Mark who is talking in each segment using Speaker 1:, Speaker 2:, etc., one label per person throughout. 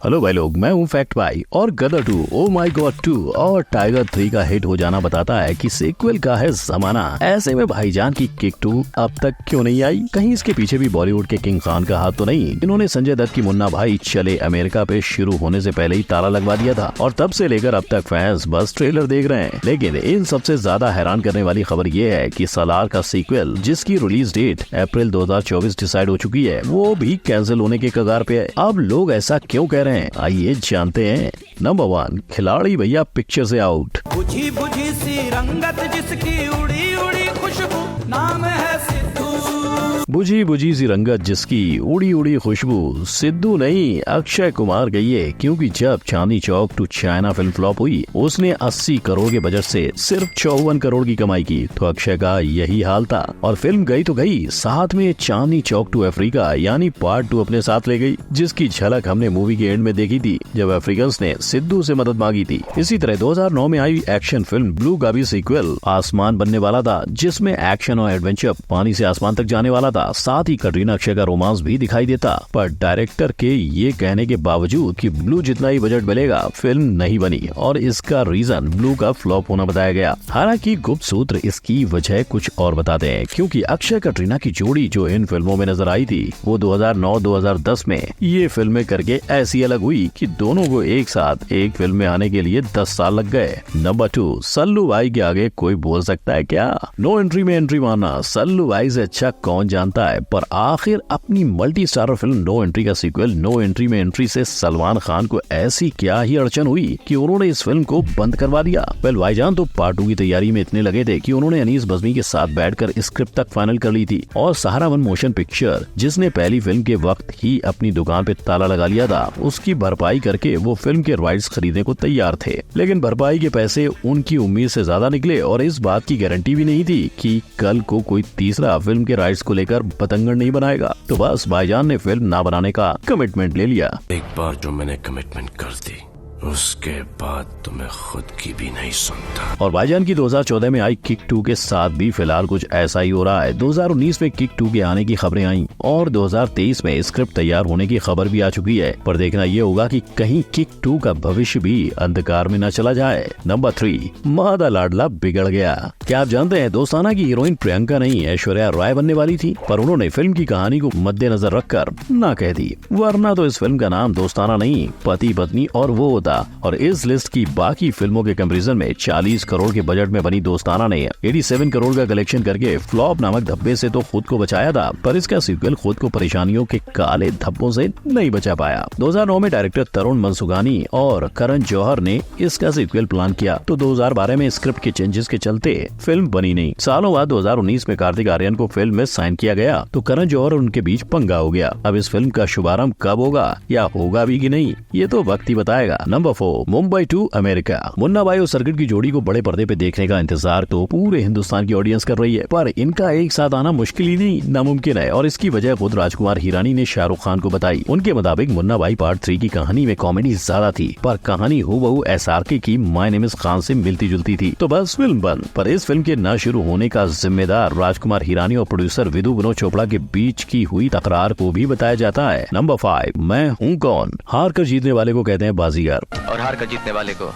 Speaker 1: Hello भाई लोग, मैं हूँ फैक्ट भाई। और गदर 2, ओ माई गॉड 2 और टाइगर 3 का हिट हो जाना बताता है कि सीक्वल का है जमाना। ऐसे में भाईजान की किक 2 अब तक क्यों नहीं आई? कहीं इसके पीछे भी बॉलीवुड के किंग खान का हाथ तो नहीं? इन्होंने संजय दत्त की मुन्ना भाई चले अमेरिका पे शुरू होने से पहले ही ताला लगवा दिया था और तब से लेकर अब तक फैंस बस ट्रेलर देख रहे हैं। लेकिन इन सबसे ज्यादा हैरान करने वाली खबर ये है कि सालार का सीक्वल, जिसकी रिलीज डेट अप्रैल 2024 डिसाइड हो चुकी है, वो भी कैंसिल होने के कगार पे है। अब लोग ऐसा क्यों कह रहे हैं, आइए जानते हैं। नंबर 1, खिलाड़ी भैया पिक्चर से आउट।
Speaker 2: बुझी बुझी सी रंगत जिसकी उड़ी उड़ी खुशबू, नाम है सिद्धू।
Speaker 1: बुझी बुझी सी रंगत जिसकी उड़ी उड़ी खुशबू, सिद्धू नहीं अक्षय कुमार गई है। क्योंकि जब Chandni Chowk to China film flop हुई, उसने 80 करोड़ के बजट से सिर्फ 54 करोड़ की कमाई की, तो अक्षय का यही हाल था। और फिल्म गई तो गई, साथ में चांदनी चौक टू अफ्रीका यानी पार्ट 2 अपने साथ ले गई, जिसकी झलक हमने मूवी के एंड में देखी थी जब अफ्रीकन ने सिद्धू से मदद मांगी थी। इसी तरह 2009 में आई एक्शन फिल्म ब्लू का भी सीक्वल आसमान बनने वाला था, जिसमें एक्शन और एडवेंचर पानी से आसमान तक जाने वाला था। साथ ही कटरीना अक्षय का रोमांस भी दिखाई देता। पर डायरेक्टर के ये कहने के बावजूद कि ब्लू जितना ही बजट मिलेगा, फिल्म नहीं बनी और इसका रीजन ब्लू का फ्लॉप होना बताया गया। हालांकि गुप्त सूत्र इसकी वजह कुछ और बताते हैं, क्योंकि अक्षय कटरीना की जोड़ी जो इन फिल्मों में नजर आई थी, वो 2009-2010 में ये फिल्में करके ऐसी अलग हुई कि दोनों को एक साथ एक फिल्म में आने के लिए 10 साल लग गए। नंबर 2, सल्लू भाई के आगे कोई बोल सकता है क्या? नो एंट्री में एंट्री मारना सल्लू भाई से अच्छा कौन जानता है। पर आखिर अपनी multi starrer film No Entry का सीक्वल नो एंट्री में एंट्री से सलमान खान को ऐसी क्या ही अड़चन हुई कि उन्होंने इस फिल्म को बंद करवा दिया? वेल, भाईजान तो पार्ट 2 की तैयारी में इतने लगे थे कि उन्होंने अनीस बज़मी के साथ बैठकर स्क्रिप्ट तक फाइनल कर ली थी। और सहारा वन मोशन पिक्चर, जिसने पहली फिल्म के वक्त ही अपनी दुकान पे ताला लगा लिया था, उसकी भरपाई करके वो फिल्म के राइट्स खरीदने को तैयार थे। लेकिन भरपाई के पैसे उनकी उम्मीद से ज्यादा निकले और इस बात की गारंटी भी नहीं थी कि कल को कोई तीसरा फिल्म के राइट्स को लेकर बतंगड़ नहीं बनाएगा। तो बस भाईजान ने फिल्म ना बनाने का कमिटमेंट ले लिया।
Speaker 3: एक बार जो मैंने कमिटमेंट कर दी, उसके बाद तो मैं खुद की भी नहीं सुनता।
Speaker 1: और भाईजान की 2014 में आई किक 2 के साथ भी फिलहाल कुछ ऐसा ही हो रहा है। 2019 में किक 2 के आने की खबरें आई और 2023 में स्क्रिप्ट तैयार होने की खबर भी आ चुकी है। पर देखना ये होगा कि कहीं किक 2 का भविष्य भी अंधकार में न चला जाए। नंबर 3, मादा लाडला बिगड़ गया। क्या आप जानते हैं, दोस्ताना की हीरोइन प्रियंका नहीं ऐश्वर्या राय बनने वाली थी, पर उन्होंने फिल्म की कहानी को मद्देनजर रखकर ना कह दी। वरना तो इस फिल्म का नाम दोस्ताना नहीं, पति पत्नी और वो होता। और इस लिस्ट की बाकी फिल्मों के कंपैरिजन में 40 करोड़ के बजट में बनी दोस्ताना ने 87 करोड़ का कलेक्शन करके फ्लॉप नामक धब्बे से तो खुद को बचाया था, पर इसका सीक्वल खुद को परेशानियों के काले धब्बों से नहीं बचा पाया। 2009 में डायरेक्टर तरुण मनसुखानी और करण जौहर ने इसका सीक्वल प्लान किया, तो 2012 में स्क्रिप्ट के चेंजेस के चलते फिल्म बनी नहीं। सालों बाद 2019 में कार्तिक आर्यन को फिल्म में साइन किया गया, तो करण जौहर और उनके बीच पंगा हो गया। अब इस फिल्म का शुभारंभ कब होगा या होगा भी कि नहीं, ये तो वक्त ही बताएगा। Number 4, Mumbai to America. Munna Bhai और सर्किट की जोड़ी को बड़े पर्दे पे देखने का इंतजार तो पूरे हिंदुस्तान की ऑडियंस कर रही है, पर इनका एक साथ आना मुश्किल ही नहीं, नामुमकिन है। और इसकी वजह खुद राजकुमार हिरानी ने शाहरुख खान को बताई। उनके मुताबिक मुन्ना भाई पार्ट 3 की कहानी में कॉमेडी ज्यादा थी, पर कहानी हूबहू SRK की माय नेम इज खान से मिलती जुलती थी, तो बस फिल्म बंद। पर इस फिल्म के न शुरू होने का जिम्मेदार राजकुमार हिरानी और प्रोड्यूसर विधु विनोद चोपड़ा के बीच की हुई तकरार को भी बताया जाता है। नंबर 5, मैं हूँ कौन। हार कर जीतने वाले को कहते हैं बाजीगर,
Speaker 4: और हार कर जीतने वाले को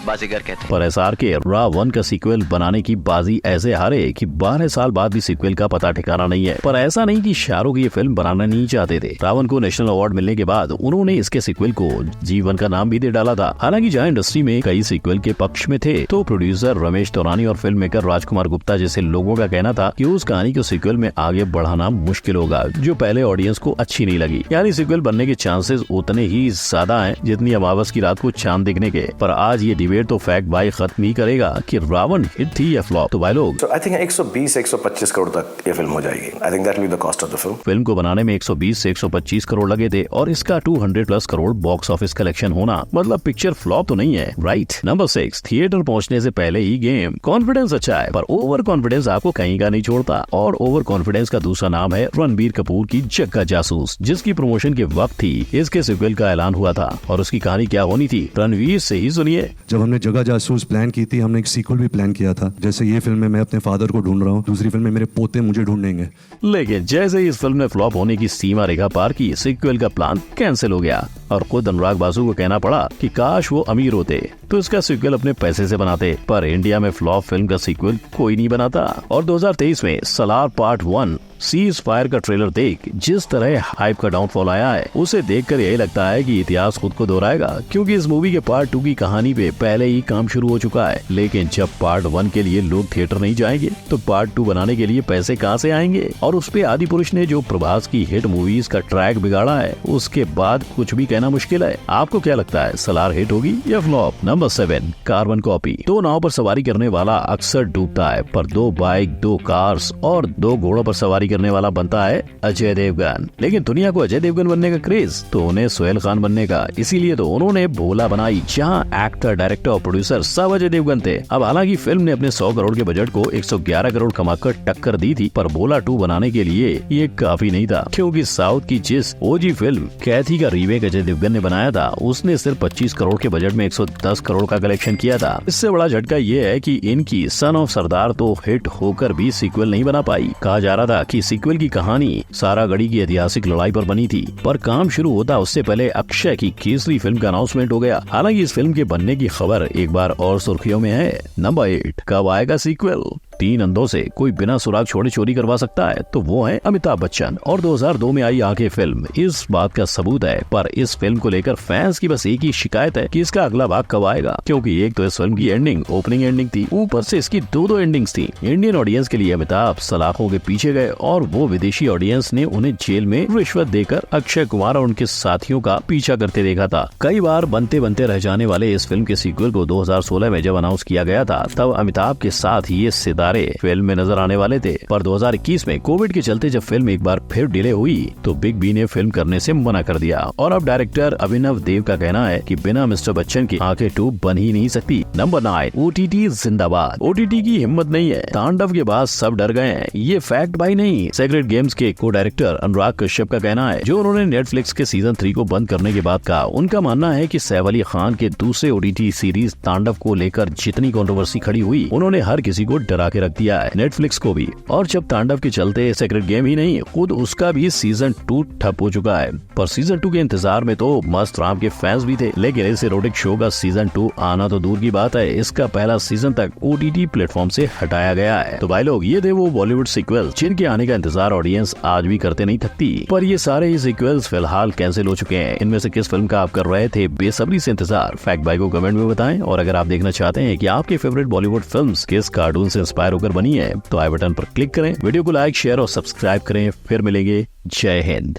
Speaker 4: बाजीगर कहते हैं।
Speaker 1: पर SRK रा 1 का सीक्वल बनाने की बाजी ऐसे हारे कि 12 साल बाद भी सीक्वल का पता ठिकाना नहीं है। पर ऐसा नहीं कि शाहरुख ये फिल्म बनाना नहीं चाहते थे। रावण को नेशनल अवार्ड मिलने के बाद उन्होंने इसके सीक्वल को जीवन का नाम भी दे डाला था। हालांकि जहां इंडस्ट्री में कई सीक्वल के पक्ष में थे, तो प्रोड्यूसर रमेश तौरानी और फिल्म मेकर राजकुमार गुप्ता जैसे लोगों का कहना था कि उस कहानी को सीक्वल में आगे बढ़ाना मुश्किल होगा, जो पहले ऑडियंस को अच्छी नहीं लगी। यानी सीक्वल बनने के चांसेस उतने ही ज्यादा है जितनी अमावस की रात को चांद दिखने के। पर आज ये डिबेट तो फैक्ट भाई खत्म ही करेगा कि रावण हिट थी या फ्लॉप। तो भाई लोग,
Speaker 5: आई थिंक 120-125 करोड़ तक ये फिल्म हो जाएगी। I think that will be the cost of the film.
Speaker 1: Film को बनाने में 120 से 125 करोड़ लगे थे और इसका 200+ करोड़ बॉक्स ऑफिस कलेक्शन होना मतलब पिक्चर फ्लॉप तो नहीं है, राइट? नंबर 6, थिएटर पहुंचने से पहले ही गेम। कॉन्फिडेंस अच्छा है, पर ओवर कॉन्फिडेंस आपको कहीं का नहीं छोड़ता। और ओवर कॉन्फिडेंस का दूसरा नाम है रणबीर कपूर की जग्गा जासूस, जिसकी प्रमोशन के वक्त ही इसके सीक्वल का ऐलान हुआ था। और उसकी कहानी क्या होनी थी, रणवीर से ही सुनिए।
Speaker 6: जब जब हमने जगह जासूस प्लान की थी, हमने एक सीक्वल भी प्लान किया था। जैसे ये फिल्म में मैं अपने फादर को ढूंढ रहा हूँ, दूसरी फिल्म में मेरे पोते मुझे ढूंढेंगे।
Speaker 1: लेकिन जैसे ही इस फिल्म ने फ्लॉप होने की सीमा रेखा पार की, सीक्वल का प्लान कैंसिल हो गया और खुद अनुराग बासु को कहना पड़ा कि काश वो अमीर होते तो इसका सीक्वल अपने पैसे से बनाते। पर इंडिया में फ्लॉप फिल्म का सीक्वल कोई नहीं बनाता। और 2023 में सलार पार्ट 1 सीज फायर का ट्रेलर देख जिस तरह हाइप का डाउनफॉल आया है, उसे देखकर यही लगता है कि इतिहास खुद को दोहराएगा, क्योंकि इस मूवी के पार्ट 2 की कहानी पे पहले ही काम शुरू हो चुका है। लेकिन जब पार्ट 1 के लिए लोग थिएटर नहीं जाएंगे तो पार्ट 2 बनाने के लिए पैसे कहां से आएंगे? और उस पे आदि पुरुष ने जो प्रभास की हिट मूवीज का ट्रैक बिगाड़ा है, उसके बाद कुछ भी कहना मुश्किल है। आपको क्या लगता है, सलार हिट होगी या फ्लॉप? Number 7, carbon copy. 2 नाव पर सवारी करने वाला अक्सर डूबता है, पर 2 बाइक, 2 कार्स और 2 घोड़ों पर सवारी करने वाला बनता है अजय देवगन। लेकिन दुनिया को अजय देवगन बनने का क्रेज तो उन्हें सोहेल खान बनने का, इसीलिए तो उन्होंने भोला बनाई, जहां एक्टर, डायरेक्टर और प्रोड्यूसर सब अजय देवगन थे। अब हालांकि फिल्म ने अपने 100 करोड़ के बजट को 111 करोड़ कमाकर टक्कर दी थी, पर भोला 2 बनाने के लिए ये काफी नहीं था, क्योंकि साउथ की जिस ओजी फिल्म कैथी का रीमेक अजय देवगन ने बनाया था, उसने सिर्फ 25 करोड़ के बजट में 110 करोड़ का कलेक्शन किया था। इससे बड़ा झटका ये है कि इनकी सन ऑफ सरदार तो हिट होकर भी सीक्वल नहीं बना पाई। कहा जा रहा था कि सीक्वल की कहानी सारागढ़ी की ऐतिहासिक लड़ाई पर बनी थी, पर काम शुरू होता उससे पहले अक्षय की केसरी फिल्म का अनाउंसमेंट हो गया। हालांकि इस फिल्म के बनने की खबर एक बार और सुर्खियों में है। नंबर 8, कब आएगा सीक्वल? 3 अंधों से कोई बिना सुराग छोड़े चोरी करवा सकता है तो वो है अमिताभ बच्चन। और 2002 में आई आगे फिल्म इस बात का सबूत है। पर इस फिल्म को लेकर फैंस की बस एक ही शिकायत है कि इसका अगला भाग कब आएगा, क्योंकि एक तो इस फिल्म की एंडिंग ओपनिंग एंडिंग थी, ऊपर से इसकी 2 एंडिंग्स थी। इंडियन ऑडियंस के लिए अमिताभ सलाखों के पीछे गए और वो विदेशी ऑडियंस ने उन्हें जेल में रिश्वत देकर अक्षय कुमार और उनके साथियों का पीछा करते देखा था। कई बार बनते बनते रह जाने वाले इस फिल्म के सीक्वल को 2016 में जब अनाउंस किया गया था, तब अमिताभ के साथ ये सितारे फिल्म में नजर आने वाले थे। पर 2021 में कोविड के चलते जब फिल्म एक बार फिर डिले हुई तो बिग बी ने फिल्म करने से मना कर दिया। और अब डायरेक्टर अभिनव देव का कहना है कि बिना मिस्टर बच्चन की आंखें 2 बन ही नहीं सकती। नंबर 9, OTT जिंदाबाद। OTT की हिम्मत नहीं है, तांडव के बाद सब डर गए हैं, ये फैक्ट भाई नहीं। सेक्रेट गेम्स के को डायरेक्टर अनुराग कश्यप का कहना है, जो उन्होंने नेटफ्लिक्स के सीजन 3 को बंद करने के बाद कहा। उनका मानना है कि सैफ अली खान के दूसरे OTT सीरीज तांडव को लेकर जितनी कंट्रोवर्सी खड़ी हुई, उन्होंने हर किसी को डरा के रख दिया है, नेटफ्लिक्स को भी। और जब तांडव के चलते सेक्रेट गेम ही नहीं, खुद उसका भी सीजन 2 ठप हो चुका है। पर सीजन 2 के इंतजार में तो मस्त राम के फैंस भी थे, लेकिन इस इरोटिक शो का सीजन 2 आना तो दूर की बात है, इसका पहला सीजन तक OTT प्लेटफॉर्म से हटाया गया है। तो भाई लोग, ये थे वो बॉलीवुड सीक्वल जिनके आने का इंतजार ऑडियंस आज भी करते नहीं थकती। पर ये सारे ही सीक्वल्स फिलहाल कैंसिल हो चुके हैं। इनमें से किस फिल्म का आप कर रहे थे बेसब्री से इंतजार? फैक्ट भाई को कमेंट में बताएं। और अगर आप देखना चाहते हैं कि आपके फेवरेट बॉलीवुड फिल्म्स किस कार्टून से इंस्पायर होकर बनी है, तो आई बटन पर क्लिक करें, वीडियो को लाइक, शेयर और सब्सक्राइब करें। फिर मिलेंगे। जय हिंद।